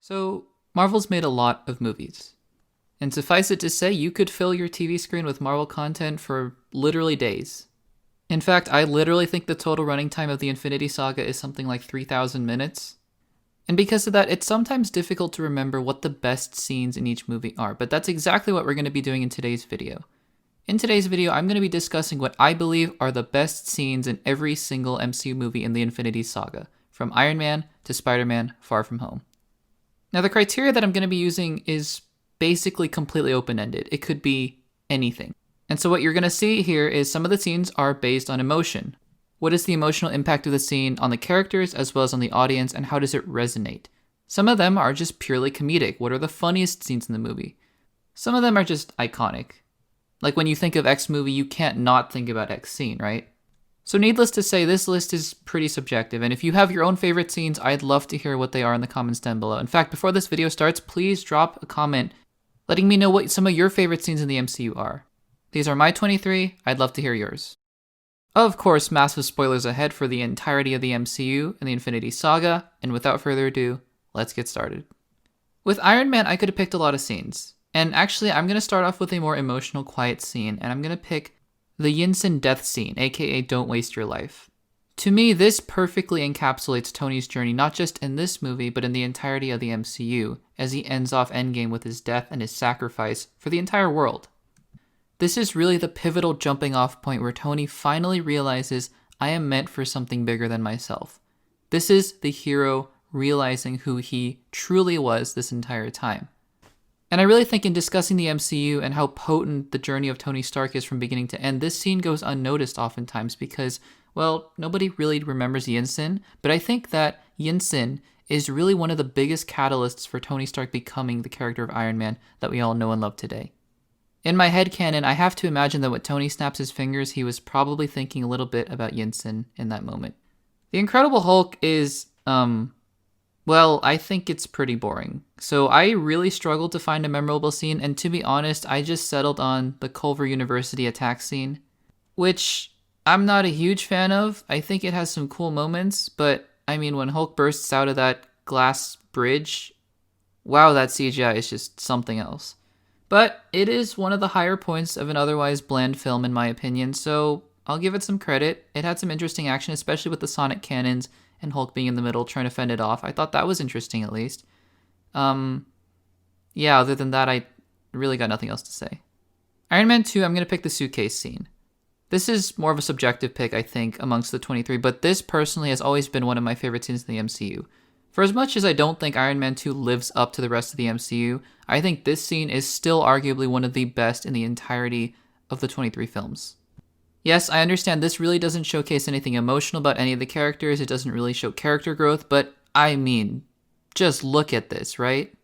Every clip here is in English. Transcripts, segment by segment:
So, Marvel's made a lot of movies. And suffice it to say, you could fill your TV screen with Marvel content for literally days. In fact, I literally think the total running time of the Infinity Saga is something like 3,000 minutes. And because of that, it's sometimes difficult to remember what the best scenes in each movie are, but that's exactly what we're going to be doing in today's video. In today's video, I'm going to be discussing what I believe are the best scenes in every single MCU movie in the Infinity Saga, from Iron Man to Spider-Man Far From Home. Now, the criteria that I'm going to be using is basically completely open-ended. It could be anything. And so what you're going to see here is some of the scenes are based on emotion. What is the emotional impact of the scene on the characters as well as on the audience, and how does it resonate? Some of them are just purely comedic. What are the funniest scenes in the movie? Some of them are just iconic. Like when you think of X movie, you can't not think about X scene, right? So needless to say, this list is pretty subjective, and if you have your own favorite scenes, I'd love to hear what they are in the comments down below. In fact, before this video starts, please drop a comment letting me know what some of your favorite scenes in the MCU are. These are my 23, I'd love to hear yours. Of course, massive spoilers ahead for the entirety of the MCU and the Infinity Saga, and without further ado, let's get started. With Iron Man, I could have picked a lot of scenes, and actually I'm going to start off with a more emotional, quiet scene, and I'm going to pick the Yinsen death scene, aka Don't Waste Your Life. To me, this perfectly encapsulates Tony's journey not just in this movie, but in the entirety of the MCU, as he ends off Endgame with his death and his sacrifice for the entire world. This is really the pivotal jumping off point where Tony finally realizes, I am meant for something bigger than myself. This is the hero realizing who he truly was this entire time. And I really think in discussing the MCU and how potent the journey of Tony Stark is from beginning to end, this scene goes unnoticed oftentimes because, well, nobody really remembers Yinsen, but I think that Yinsen is really one of the biggest catalysts for Tony Stark becoming the character of Iron Man that we all know and love today. In my headcanon, I have to imagine that when Tony snaps his fingers, he was probably thinking a little bit about Yinsen in that moment. The Incredible Hulk is, well, I think it's pretty boring. So I really struggled to find a memorable scene, and to be honest, I just settled on the Culver University attack scene, which I'm not a huge fan of. I think it has some cool moments, but I mean, when Hulk bursts out of that glass bridge, wow, that CGI is just something else. But it is one of the higher points of an otherwise bland film in my opinion, so I'll give it some credit. It had some interesting action, especially with the sonic cannons and Hulk being in the middle trying to fend it off. I thought that was interesting at least. Yeah, other than that, I really got nothing else to say. Iron Man 2, I'm going to pick the suitcase scene. This is more of a subjective pick, I think, amongst the 23, but this personally has always been one of my favorite scenes in the MCU. For as much as I don't think Iron Man 2 lives up to the rest of the MCU, I think this scene is still arguably one of the best in the entirety of the 23 films. Yes, I understand this really doesn't showcase anything emotional about any of the characters, it doesn't really show character growth, but I mean, just look at this, right?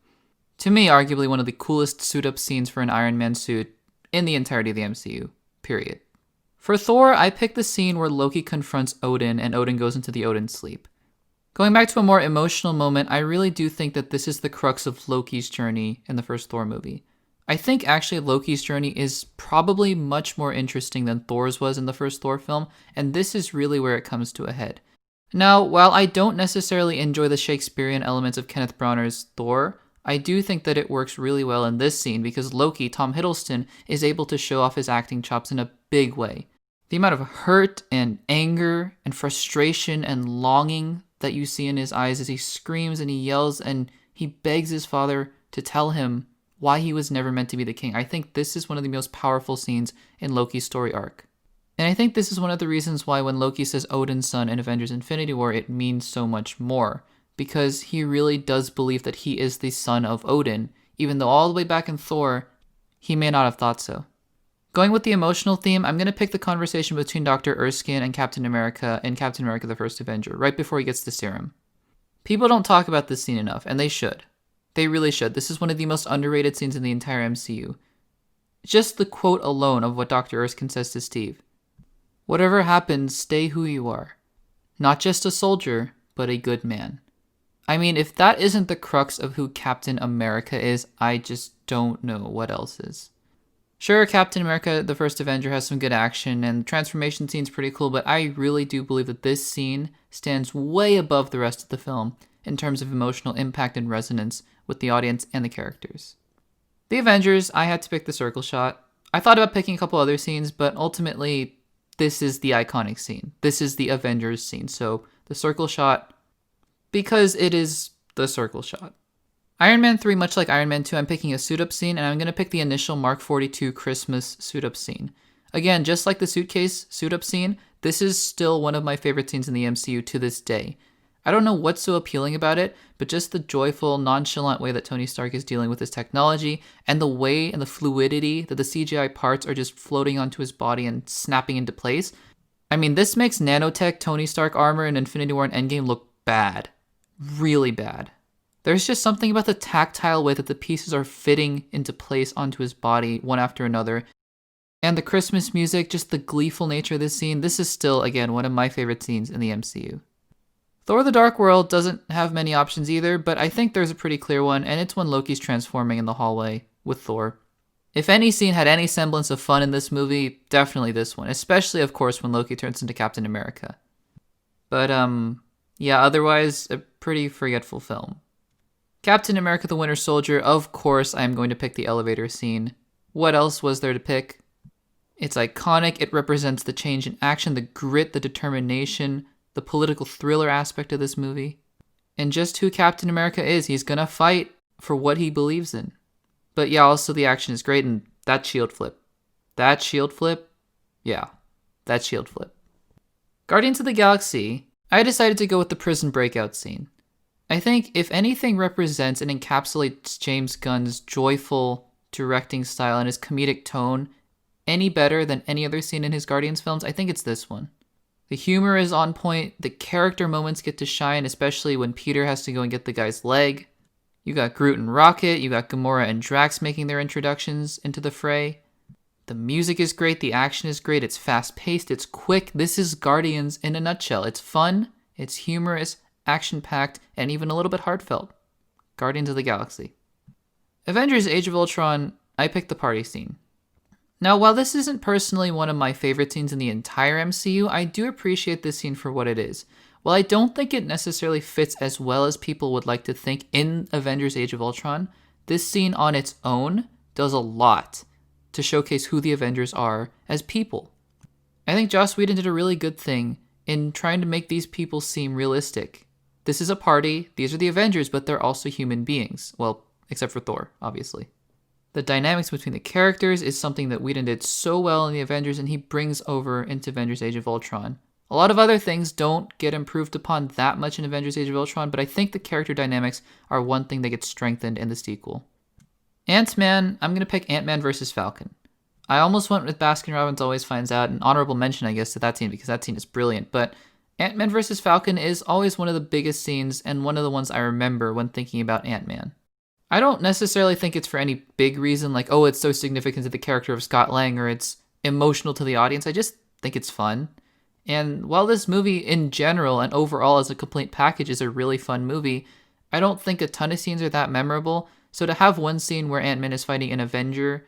To me, arguably one of the coolest suit-up scenes for an Iron Man suit in the entirety of the MCU, period. For Thor, I picked the scene where Loki confronts Odin and Odin goes into the Odin sleep. Going back to a more emotional moment, I really do think that this is the crux of Loki's journey in the first Thor movie. I think actually Loki's journey is probably much more interesting than Thor's was in the first Thor film, and this is really where it comes to a head. Now, while I don't necessarily enjoy the Shakespearean elements of Kenneth Branagh's Thor, I do think that it works really well in this scene because Loki, Tom Hiddleston, is able to show off his acting chops in a big way. The amount of hurt and anger and frustration and longing that you see in his eyes as he screams and he yells and he begs his father to tell him why he was never meant to be the king. I think this is one of the most powerful scenes in Loki's story arc. And I think this is one of the reasons why when Loki says Odin's son in Avengers Infinity War, it means so much more. Because he really does believe that he is the son of Odin, even though all the way back in Thor, he may not have thought so. Going with the emotional theme, I'm going to pick the conversation between Dr. Erskine and Captain America in Captain America the First Avenger, right before he gets the serum. People don't talk about this scene enough, and they should. They really should. This is one of the most underrated scenes in the entire MCU. Just the quote alone of what Dr. Erskine says to Steve. Whatever happens, stay who you are. Not just a soldier, but a good man. I mean, if that isn't the crux of who Captain America is, I just don't know what else is. Sure, Captain America, the First Avenger, has some good action, and the transformation scene's pretty cool, but I really do believe that this scene stands way above the rest of the film, in terms of emotional impact and resonance with the audience and the characters. The Avengers, I had to pick the circle shot. I thought about picking a couple other scenes, but ultimately, this is the iconic scene. This is the Avengers scene, so the circle shot, because it is the circle shot. Iron Man 3, much like Iron Man 2, I'm picking a suit-up scene, and I'm going to pick the initial Mark 42 Christmas suit-up scene. Again, just like the suitcase suit-up scene, this is still one of my favorite scenes in the MCU to this day. I don't know what's so appealing about it, but just the joyful, nonchalant way that Tony Stark is dealing with his technology, and the way and the fluidity that the CGI parts are just floating onto his body and snapping into place. I mean, this makes nanotech Tony Stark armor in Infinity War and Endgame look bad. Really bad. There's just something about the tactile way that the pieces are fitting into place onto his body, one after another. And the Christmas music, just the gleeful nature of this scene, this is still, again, one of my favorite scenes in the MCU. Thor: The Dark World doesn't have many options either, but I think there's a pretty clear one, and it's when Loki's transforming in the hallway with Thor. If any scene had any semblance of fun in this movie, definitely this one, especially, of course, when Loki turns into Captain America. But, yeah, otherwise, a pretty forgetful film. Captain America the Winter Soldier, of course I am going to pick the elevator scene. What else was there to pick? It's iconic, it represents the change in action, the grit, the determination, the political thriller aspect of this movie. And just who Captain America is, he's gonna fight for what he believes in. But yeah, also the action is great, and that shield flip. That shield flip? Yeah, that shield flip. Guardians of the Galaxy, I decided to go with the prison breakout scene. I think if anything represents and encapsulates James Gunn's joyful directing style and his comedic tone any better than any other scene in his Guardians films, I think it's this one. The humor is on point, the character moments get to shine, especially when Peter has to go and get the guy's leg. You got Groot and Rocket, you got Gamora and Drax making their introductions into the fray. The music is great, the action is great, it's fast-paced, it's quick. This is Guardians in a nutshell. It's fun, it's humorous, action-packed, and even a little bit heartfelt. Guardians of the Galaxy. Avengers Age of Ultron, I picked the party scene. Now, while this isn't personally one of my favorite scenes in the entire MCU, I do appreciate this scene for what it is. While I don't think it necessarily fits as well as people would like to think in Avengers Age of Ultron, this scene on its own does a lot to showcase who the Avengers are as people. I think Joss Whedon did a really good thing in trying to make these people seem realistic. This is a party, these are the Avengers, but they're also human beings. Well, except for Thor, obviously. The dynamics between the characters is something that Whedon did so well in the Avengers, and he brings over into Avengers Age of Ultron. A lot of other things don't get improved upon that much in Avengers Age of Ultron, but I think the character dynamics are one thing that gets strengthened in the sequel. Ant-Man, I'm going to pick Ant-Man vs. Falcon. I almost went with Baskin-Robbins Always Finds Out, an honorable mention, I guess, to that scene, because that scene is brilliant, but Ant-Man vs. Falcon is always one of the biggest scenes, and one of the ones I remember when thinking about Ant-Man. I don't necessarily think it's for any big reason, like, oh, it's so significant to the character of Scott Lang, or it's emotional to the audience. I just think it's fun. And while this movie in general and overall as a complete package is a really fun movie, I don't think a ton of scenes are that memorable. So to have one scene where Ant-Man is fighting an Avenger,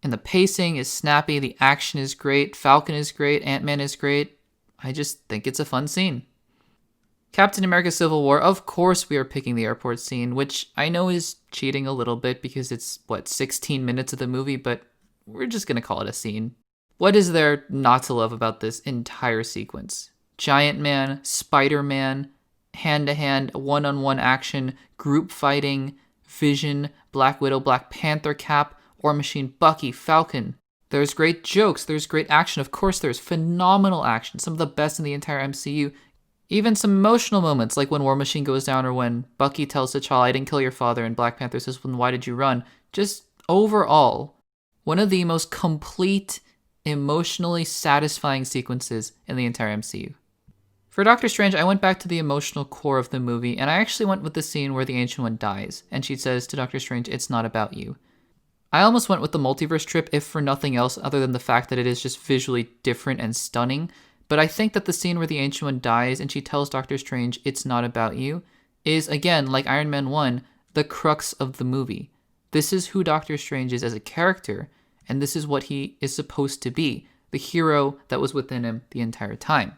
and the pacing is snappy, the action is great, Falcon is great, Ant-Man is great, I just think it's a fun scene. Captain America Civil War, of course we are picking the airport scene, which I know is cheating a little bit because it's, 16 minutes of the movie, but we're just going to call it a scene. What is there not to love about this entire sequence? Giant Man, Spider-Man, hand-to-hand, one-on-one action, group fighting, Vision, Black Widow, Black Panther, Cap, War Machine, Bucky, Falcon. There's great jokes, there's great action, of course there's phenomenal action, some of the best in the entire MCU. Even some emotional moments, like when War Machine goes down or when Bucky tells T'Challa, I didn't kill your father, and Black Panther says, well, why did you run? Just overall, one of the most complete, emotionally satisfying sequences in the entire MCU. For Doctor Strange, I went back to the emotional core of the movie, and I actually went with the scene where the Ancient One dies, and she says to Doctor Strange, it's not about you. I almost went with the multiverse trip, if for nothing else other than the fact that it is just visually different and stunning. But I think that the scene where the Ancient One dies and she tells Doctor Strange, it's not about you, is, again, like Iron Man 1, the crux of the movie. This is who Doctor Strange is as a character, and this is what he is supposed to be, the hero that was within him the entire time.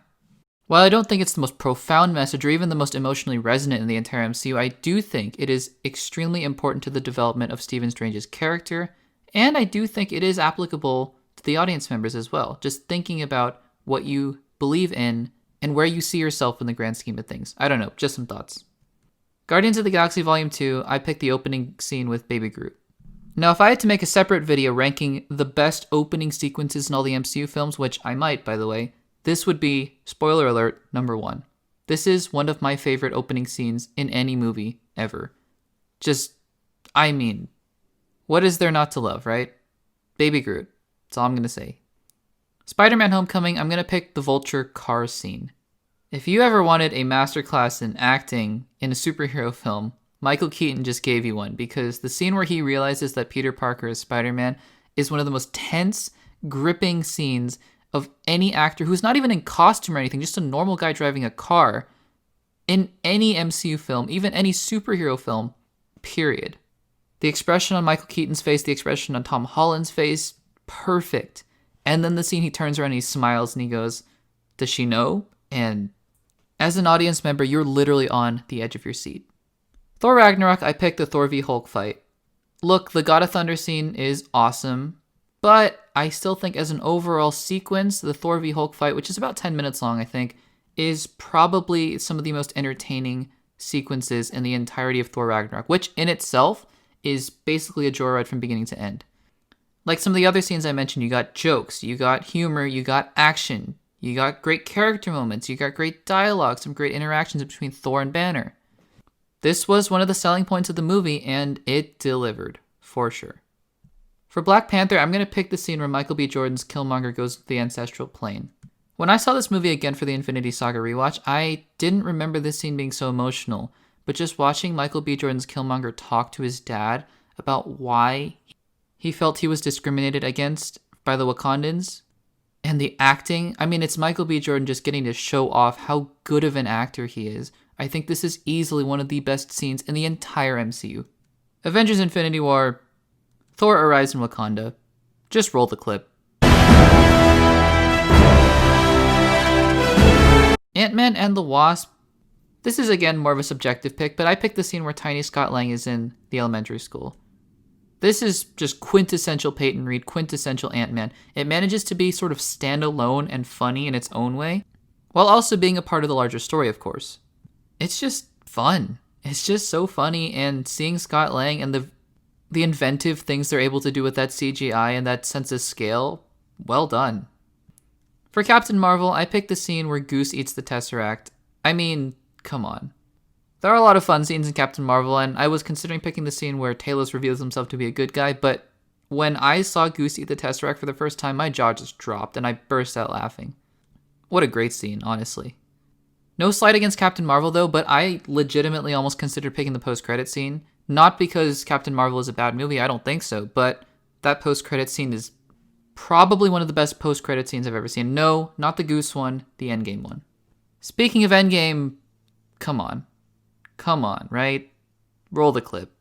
While I don't think it's the most profound message or even the most emotionally resonant in the entire MCU, I do think it is extremely important to the development of Stephen Strange's character, and I do think it is applicable to the audience members as well, just thinking about what you believe in and where you see yourself in the grand scheme of things. I don't know, just some thoughts. Guardians of the Galaxy Volume 2, I picked the opening scene with Baby Groot. Now, if I had to make a separate video ranking the best opening sequences in all the MCU films, which I might, by the way, this would be, spoiler alert, number 1. This is one of my favorite opening scenes in any movie ever. I mean, what is there not to love, right? Baby Groot. That's all I'm going to say. Spider-Man Homecoming, I'm going to pick the Vulture car scene. If you ever wanted a masterclass in acting in a superhero film, Michael Keaton just gave you one, because the scene where he realizes that Peter Parker is Spider-Man is one of the most tense, gripping scenes of any actor who's not even in costume or anything, just a normal guy driving a car in any MCU film, even any superhero film, period. The expression on Michael Keaton's face, the expression on Tom Holland's face, perfect. And then the scene he turns around and he smiles and he goes, "Does she know?" And as an audience member, you're literally on the edge of your seat. Thor Ragnarok, I picked the Thor v Hulk fight. Look, the God of Thunder scene is awesome, but I still think as an overall sequence, the Thor v Hulk fight, which is about 10 minutes long, I think, is probably some of the most entertaining sequences in the entirety of Thor Ragnarok, which in itself is basically a joyride from beginning to end. Like some of the other scenes I mentioned, you got jokes, you got humor, you got action, you got great character moments, you got great dialogue, some great interactions between Thor and Banner. This was one of the selling points of the movie, and it delivered, for sure. For Black Panther, I'm going to pick the scene where Michael B. Jordan's Killmonger goes to the ancestral plane. When I saw this movie again for the Infinity Saga rewatch, I didn't remember this scene being so emotional, but just watching Michael B. Jordan's Killmonger talk to his dad about why he felt he was discriminated against by the Wakandans, and the acting, I mean, it's Michael B. Jordan just getting to show off how good of an actor he is. I think this is easily one of the best scenes in the entire MCU. Avengers Infinity War, Thor arrives in Wakanda. Just roll the clip. Ant-Man and the Wasp. This is again more of a subjective pick, but I picked the scene where Tiny Scott Lang is in the elementary school. This is just quintessential Peyton Reed, quintessential Ant-Man. It manages to be sort of standalone and funny in its own way, while also being a part of the larger story, of course. It's just fun. It's just so funny, and seeing Scott Lang and the inventive things they're able to do with that CGI and that sense of scale, well done. For Captain Marvel, I picked the scene where Goose eats the Tesseract. I mean, come on. There are a lot of fun scenes in Captain Marvel, and I was considering picking the scene where Talos reveals himself to be a good guy, but when I saw Goose eat the Tesseract for the first time, my jaw just dropped, and I burst out laughing. What a great scene, honestly. No slight against Captain Marvel, though, but I legitimately almost considered picking the post-credit scene. Not because Captain Marvel is a bad movie, I don't think so, but that post-credit scene is probably one of the best post-credit scenes I've ever seen. No, not the Goose one, the Endgame one. Speaking of Endgame, come on. Come on, right? Roll the clip.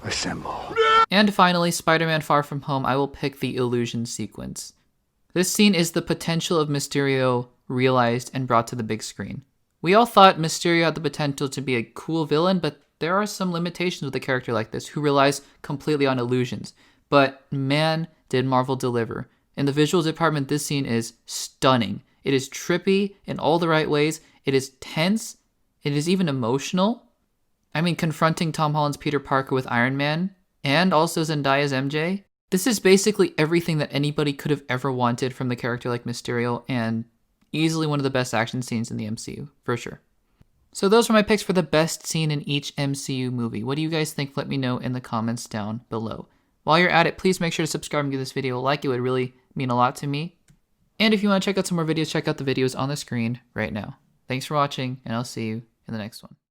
Assemble. And finally, Spider-Man Far From Home, I will pick the illusion sequence. This scene is the potential of Mysterio realized and brought to the big screen. We all thought Mysterio had the potential to be a cool villain, but there are some limitations with a character like this who relies completely on illusions. But man, did Marvel deliver. In the visual department, this scene is stunning. It is trippy in all the right ways. It is tense. It is even emotional. I mean, confronting Tom Holland's Peter Parker with Iron Man, and also Zendaya's MJ. This is basically everything that anybody could have ever wanted from the character like Mysterio, and easily one of the best action scenes in the MCU, for sure. So those were my picks for the best scene in each MCU movie. What do you guys think? Let me know in the comments down below. While you're at it, please make sure to subscribe and give this video a like. It would really mean a lot to me. And if you want to check out some more videos, check out the videos on the screen right now. Thanks for watching, and I'll see you in the next one.